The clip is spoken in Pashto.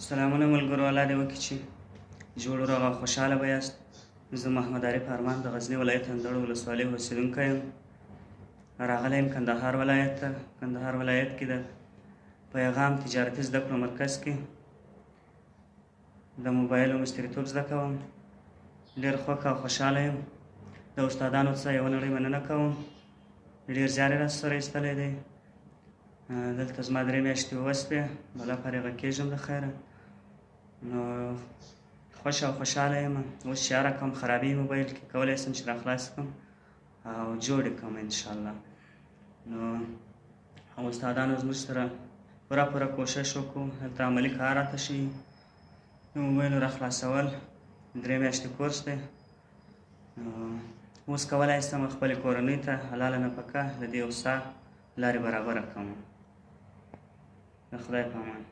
سلامونه ملګرو، الله دې وکړي چې جوړ روغ او خوشحاله به یاست. زه محمد عارف ارمان د غزني ولایت اندړ ولسوالۍ اوسېدونکی یم. راغلی یم کندهار ولایت ته. کندهار ولایت کې د پیغام تجارتي زده کړو مرکز کې د موبایل او مستریتوب زده کوم. ډېر خوښ او خوشحاله یم. د استادانو څخه یوه نړۍ مننه کوم. ډېر زیار یې راسره ایستلی دی. دلته زما 3 میاشتې وسوې، بلا فارغه کېږم د خیره. نو خوښ او خوشحاله یم. اوس چې هره کوم خرابي موبایل کې کولی شم چې راخلاص کړم او جوړ یې کړم انشاءالله. نو استادانو زموږ سره پوره کوشش وکړو. هلته عملي کار راته ښیي. د موبایلو راخلاصول 3 میاشتې کورس دی. اوس کولی شم خپلې کورنۍ ته حلاله نفقه د دې هوسا لارې برابره کړم. د خدای په امان.